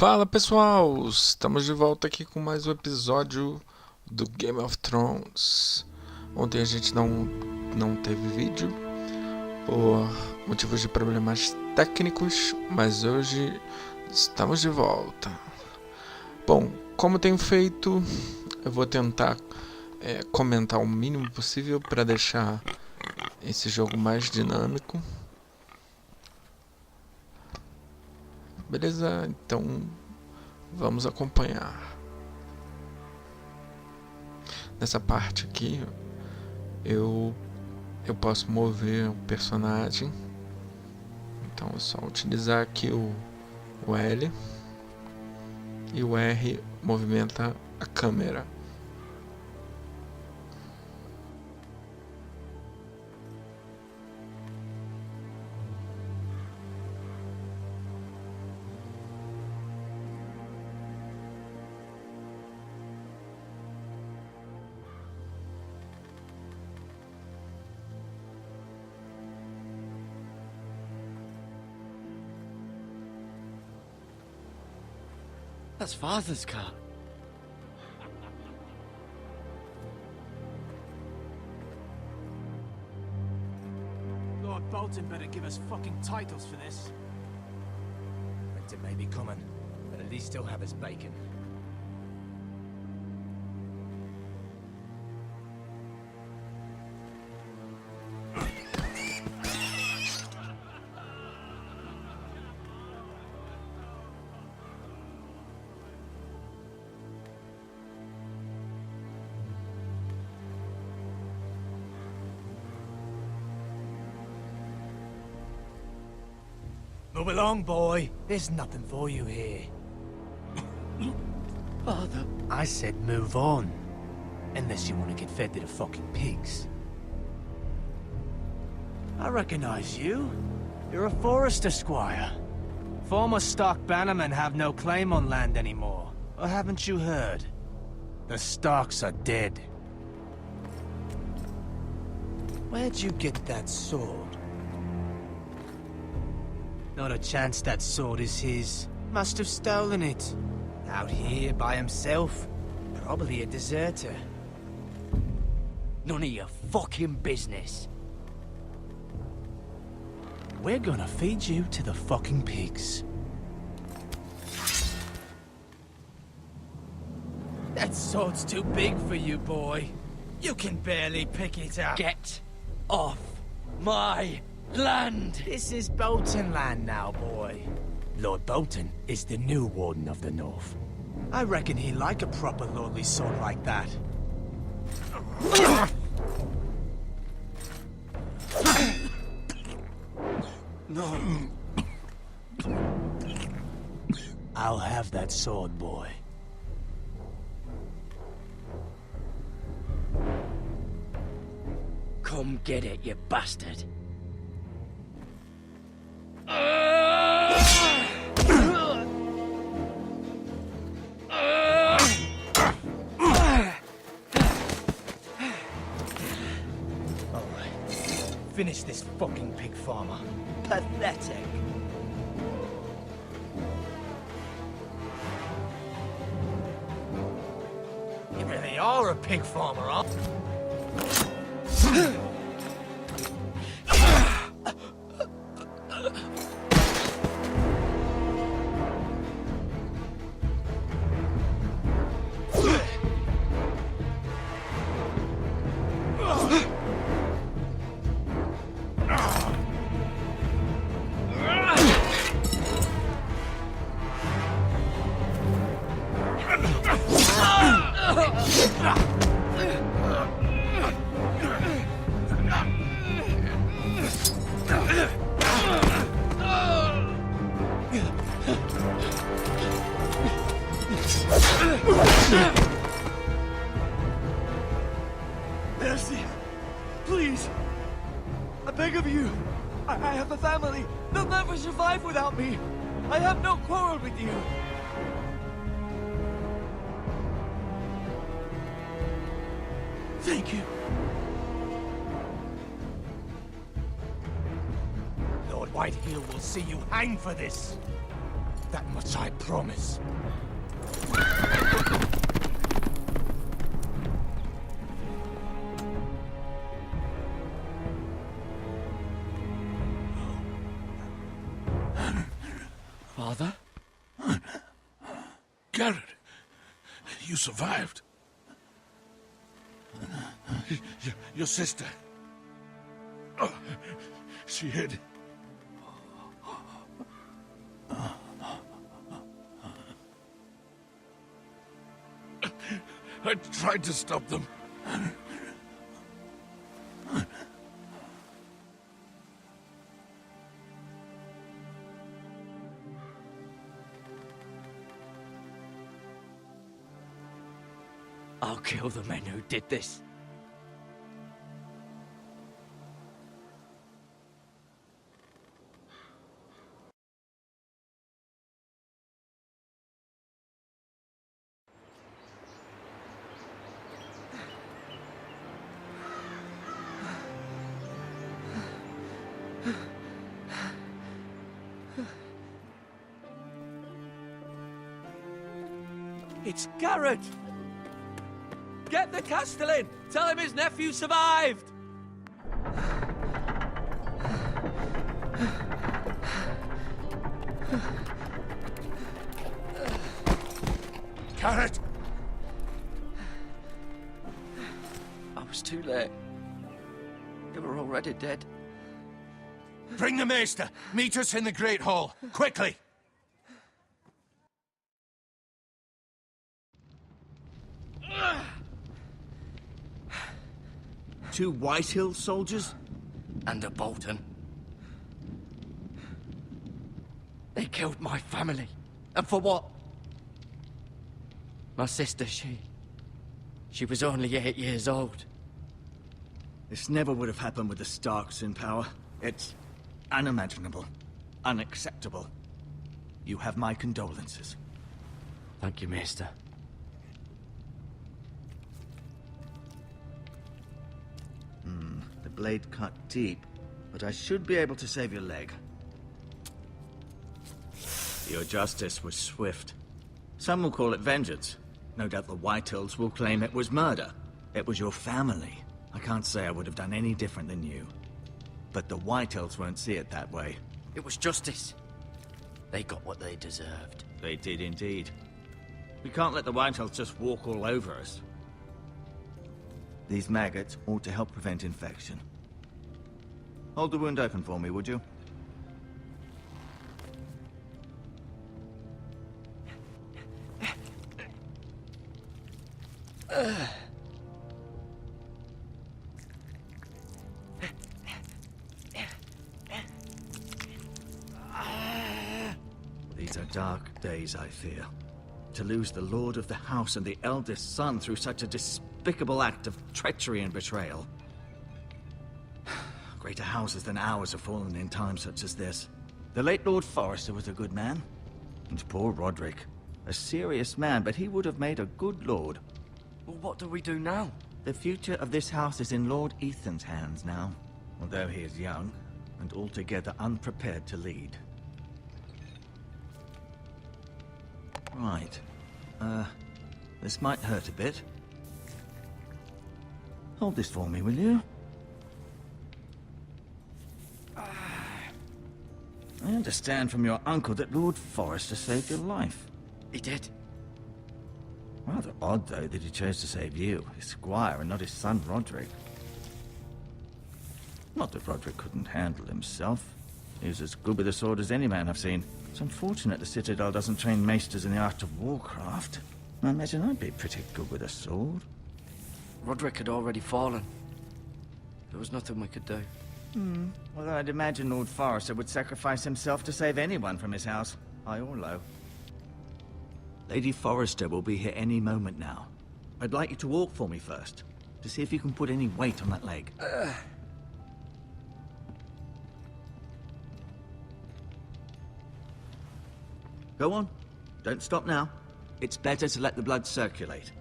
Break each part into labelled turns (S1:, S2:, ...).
S1: Fala pessoal, estamos de volta aqui com mais um episódio do Game of Thrones. Ontem a gente não teve vídeo por motivos de problemas técnicos, mas hoje estamos de volta. Bom, como tenho feito, eu vou tentar comentar o mínimo possível para deixar esse jogo mais dinâmico. Beleza? Então vamos acompanhar. Nessa parte aqui eu posso mover o personagem. Então é só utilizar aqui o L e o R movimenta a câmera.
S2: That's Father's car.
S3: Lord Bolton better give us fucking titles for this.
S2: Winter may be coming, but at least he'll have his bacon. Move along, boy. There's nothing for you here.
S3: Father.
S2: I said move on. Unless you want to get fed to the fucking pigs. I recognize you. You're a Forrester squire. Former Stark bannermen have no claim on land anymore. Or haven't you heard? The Starks are dead. Where'd you get that sword? Not a chance that sword is his. Must have stolen it. Out here by himself. Probably a deserter.
S3: None of your fucking business.
S2: We're gonna feed you to the fucking pigs.
S3: That sword's too big for you, boy. You can barely pick it up. Get off my land!
S2: This is Bolton land now, boy. Lord Bolton is the new Warden of the North. I reckon he'd like a proper lordly sword like that.
S3: No.
S2: I'll have that sword, boy.
S3: Come get it, you bastard.
S2: Finish this fucking pig farmer.
S3: Pathetic.
S2: You really are a pig farmer, huh?
S3: Mercy. Please. I beg of you. I have a family. They'll never survive without me. I have no quarrel with you. Thank you.
S2: Lord Whitehill will see you hang for this. That much I promise.
S3: Father?
S4: Garrett, you survived. Your sister. Oh, she hid. I tried to stop them.
S3: I'll kill the men who did this. It's Garrett! Get the Castellan! Tell him his nephew survived!
S4: Garrett!
S3: I was too late. They were already dead.
S2: Bring the Maester. Meet us in the Great Hall. Quickly!
S5: Two Whitehill soldiers?
S3: And a Bolton. They killed my family. And for what? My sister, she was only 8 years old.
S5: This never would have happened with the Starks in power. It's unimaginable. Unacceptable. You have my condolences.
S3: Thank you, Maester.
S5: The blade cut deep, but I should be able to save your leg. Your justice was swift. Some will call it vengeance. No doubt the Whitehills will claim it was murder. It was your family. I can't say I would have done any different than you. But the Whitehills won't see it that way.
S3: It was justice. They got what they deserved.
S5: They did indeed. We can't let the Whitehills just walk all over us. These maggots ought to help prevent infection. Hold the wound open for me, would you? These are dark days, I fear. To lose the lord of the house and the eldest son through such a despicable act of treachery and betrayal. Greater houses than ours have fallen in times such as this. The late Lord Forrester was a good man. And poor Roderick. A serious man, but he would have made a good lord.
S3: Well, what do we do now?
S5: The future of this house is in Lord Ethan's hands now. Although he is young, and altogether unprepared to lead. Right. This might hurt a bit. Hold this for me, will you? I understand from your uncle that Lord Forrester saved your life.
S3: He did.
S5: Rather odd, though, that he chose to save you, his squire, and not his son Roderick. Not that Roderick couldn't handle himself. He was as good with a sword as any man I've seen. It's unfortunate the Citadel doesn't train maesters in the art of warcraft. I imagine I'd be pretty good with a sword.
S3: Roderick had already fallen. There was nothing we could do.
S5: Although I'd imagine Lord Forrester would sacrifice himself to save anyone from his house, high or low. Lady Forrester will be here any moment now. I'd like you to walk for me first, to see if you can put any weight on that leg. Go on. Don't stop now. It's better to let the blood circulate.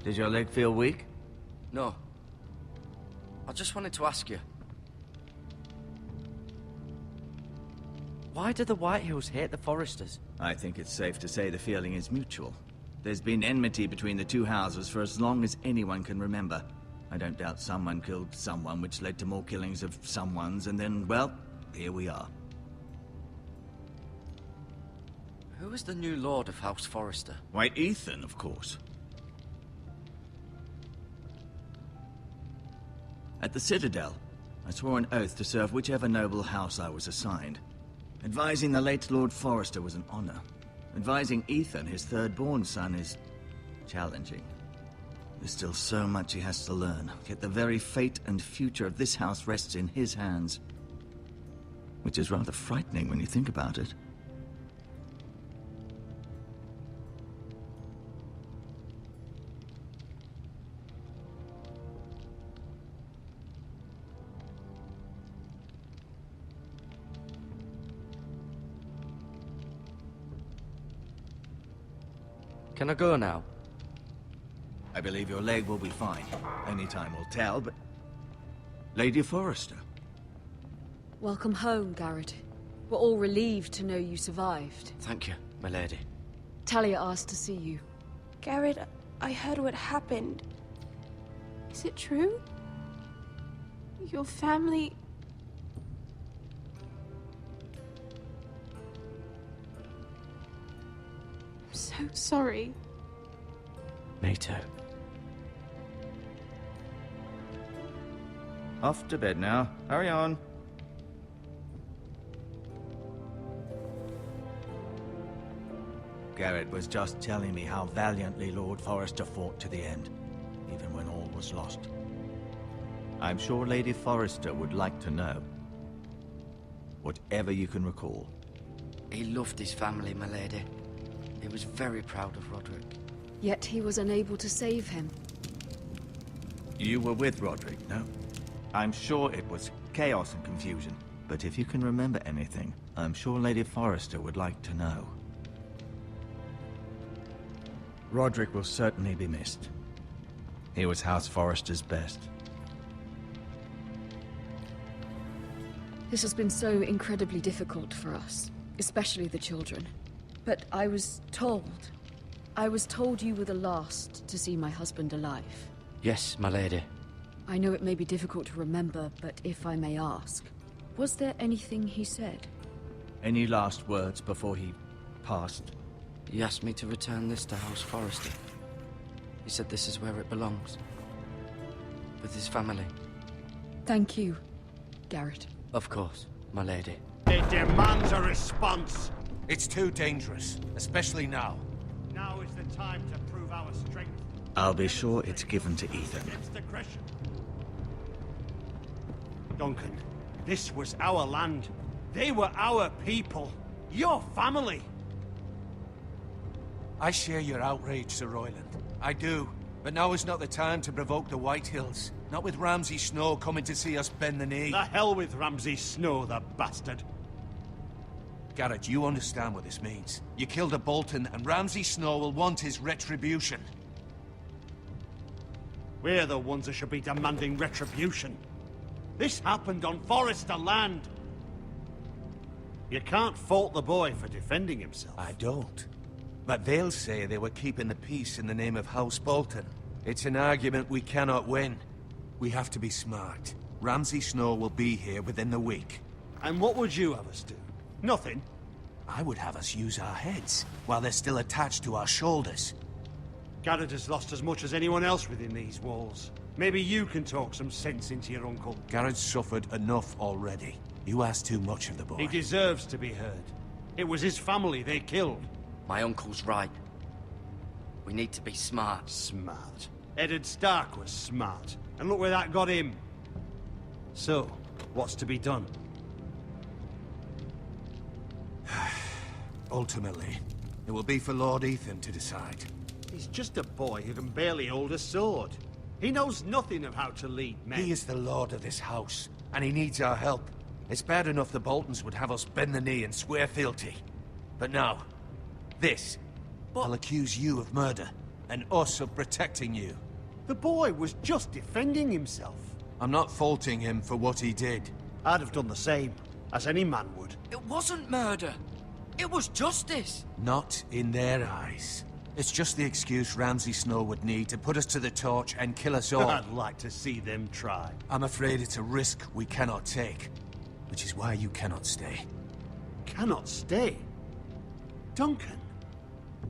S5: Did your leg feel weak?
S6: No. I just wanted to ask you. Why do the Whitehills hate the Forresters?
S5: I think it's safe to say the feeling is mutual. There's been enmity between the two houses for as long as anyone can remember. I don't doubt someone killed someone, which led to more killings of someones, and then, well, here we are.
S6: Who is the new Lord of House Forrester?
S5: Why, Ethan, of course. At the Citadel, I swore an oath to serve whichever noble house I was assigned. Advising the late Lord Forrester was an honor. Advising Ethan, his third-born son, is challenging. There's still so much he has to learn, yet the very fate and future of this house rests in his hands. Which is rather frightening when you think about it.
S6: Can I go now?
S5: I believe your leg will be fine. Only time will tell, but... Lady Forrester.
S7: Welcome home, Garrett. We're all relieved to know you survived.
S6: Thank you, my lady.
S7: Talia asked to see you.
S8: Garrett, I heard what happened. Is it true? Your family... I'm so sorry.
S6: Me too.
S5: Off to bed now. Hurry on. Garrett was just telling me how valiantly Lord Forrester fought to the end, even when all was lost. I'm sure Lady Forrester would like to know. Whatever you can recall.
S6: He loved his family, my lady. He was very proud of Roderick.
S7: Yet he was unable to save him.
S5: You were with Roderick, no? I'm sure it was chaos and confusion. But if you can remember anything, I'm sure Lady Forrester would like to know. Roderick will certainly be missed. He was House Forrester's best.
S7: This has been so incredibly difficult for us, especially the children. But I was told you were the last to see my husband alive.
S6: Yes, my lady.
S7: I know it may be difficult to remember, but if I may ask, was there anything he said?
S5: Any last words before he passed?
S6: He asked me to return this to House Forrester. He said this is where it belongs. With his family.
S7: Thank you, Garrett.
S6: Of course, my lady.
S9: It demands a response.
S4: It's too dangerous, especially now.
S9: Now is the time to prove our strength.
S5: I'll be sure it's given to Ethan.
S9: Against aggression. Duncan, this was our land. They were our people. Your family.
S4: I share your outrage, Sir Royland. I do. But now is not the time to provoke the Whitehills. Not with Ramsay Snow coming to see us bend the knee.
S9: The hell with Ramsay Snow, the bastard.
S4: Garrett, you understand what this means. You killed a Bolton, and Ramsay Snow will want his retribution.
S9: We're the ones that should be demanding retribution. This happened on Forrester land. You can't fault the boy for defending himself.
S4: I don't. But they'll say they were keeping the peace in the name of House Bolton. It's an argument we cannot win. We have to be smart. Ramsay Snow will be here within the week.
S9: And what would you have us do? Nothing.
S4: I would have us use our heads, while they're still attached to our shoulders.
S9: Garrett has lost as much as anyone else within these walls. Maybe you can talk some sense into your uncle.
S4: Garrett's suffered enough already. You ask too much of the boy.
S9: He deserves to be heard. It was his family they killed.
S6: My uncle's right. We need to be smart.
S9: Smart. Eddard Stark was smart. And look where that got him. So, what's to be done?
S4: Ultimately, it will be for Lord Ethan to decide.
S9: He's just a boy who can barely hold a sword. He knows nothing of how to lead men.
S4: He is the lord of this house, and he needs our help. It's bad enough the Boltons would have us bend the knee and swear fealty. But now, this. I'll accuse you of murder, and us of protecting you.
S9: The boy was just defending himself.
S4: I'm not faulting him for what he did.
S9: I'd have done the same, as any man would.
S6: It wasn't murder. It was justice.
S4: Not in their eyes. It's just the excuse Ramsay Snow would need to put us to the torch and kill us all.
S9: I'd like to see them try.
S4: I'm afraid it's a risk we cannot take, which is why you cannot stay.
S9: Cannot stay? Duncan,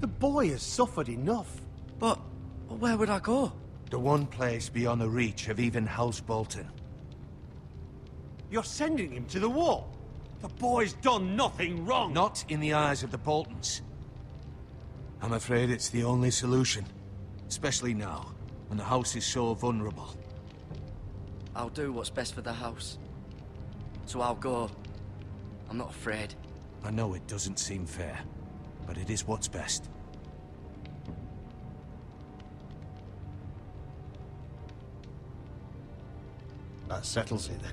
S9: the boy has suffered enough.
S6: But where would I go?
S4: The one place beyond the reach of even House Bolton.
S9: You're sending him to the wall. The boy's done nothing wrong.
S4: Not in the eyes of the Boltons. I'm afraid it's the only solution. Especially now, when the house is so vulnerable.
S6: I'll do what's best for the house. So I'll go. I'm not afraid.
S4: I know it doesn't seem fair, but it is what's best.
S9: That settles it then.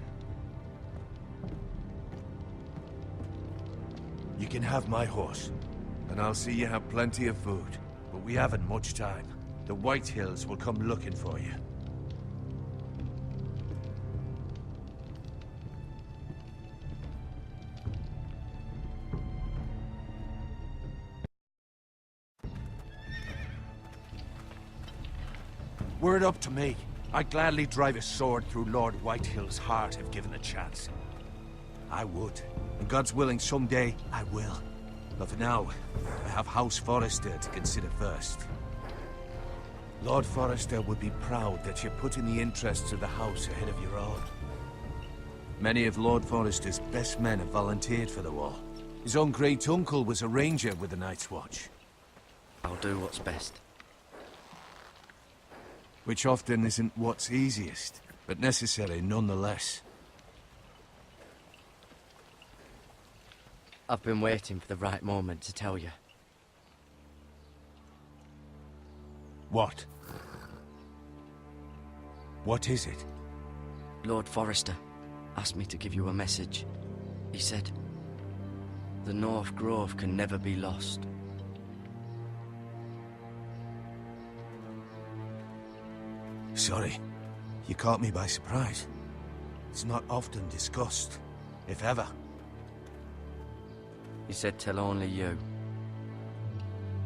S4: You can have my horse, and I'll see you have plenty of food. But we haven't much time. The White Hills will come looking for you. Were it up to me, I'd gladly drive a sword through Lord Whitehill's heart if given the chance. I would. And God's willing, someday, I will. But for now, I have House Forrester to consider first. Lord Forrester would be proud that you're putting the interests of the house ahead of your own. Many of Lord Forrester's best men have volunteered for the war. His own great-uncle was a ranger with the Night's Watch.
S6: I'll do what's best.
S4: Which often isn't what's easiest, but necessary nonetheless.
S6: I've been waiting for the right moment to tell you.
S4: What? What is it?
S6: Lord Forrester asked me to give you a message. He said, the North Grove can never be lost.
S4: Sorry, you caught me by surprise. It's not often discussed, if ever.
S6: He said tell only you.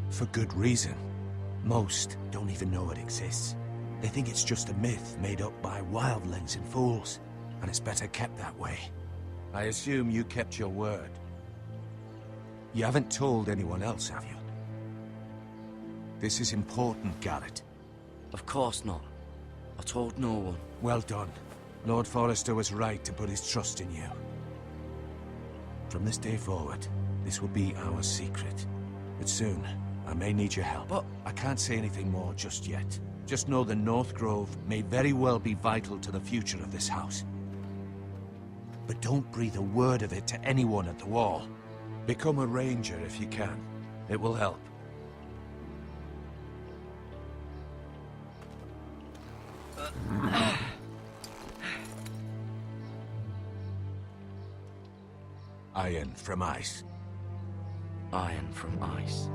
S4: For good reason. Most don't even know it exists. They think it's just a myth made up by wildlings and fools, and it's better kept that way. I assume you kept your word. You haven't told anyone else, have you? This is important, Garrett.
S6: Of course not. I told no one.
S4: Well done. Lord Forrester was right to put his trust in you. From this day forward, this will be our secret. But soon, I may need your help.
S6: But
S4: I can't say anything more just yet. Just know the North Grove may very well be vital to the future of this house. But don't breathe a word of it to anyone at the wall. Become a ranger if you can. It will help. Iron from ice.
S6: Iron from ice.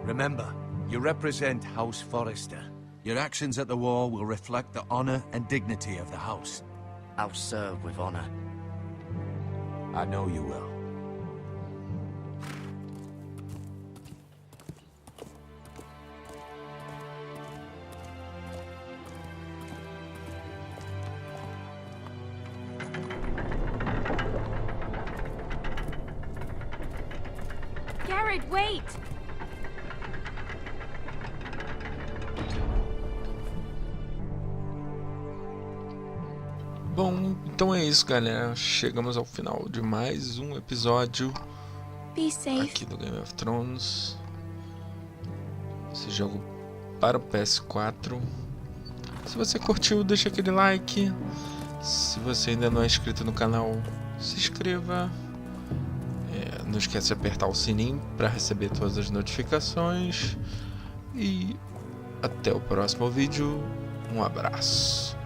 S4: Remember, you represent House Forrester. Your actions at the war will reflect the honor and dignity of the house.
S6: I'll serve with honor.
S4: I know you will.
S8: Garrett, wait!
S1: Bom, então é isso, galera. Chegamos ao final de mais um episódio
S8: Be safe.
S1: aqui do Game of Thrones. Esse jogo para o PS4. Se você curtiu, deixa aquele like. Se você ainda não é inscrito no canal, se inscreva. Não esquece de apertar o sininho para receber todas as notificações. E até o próximo vídeo. Um abraço.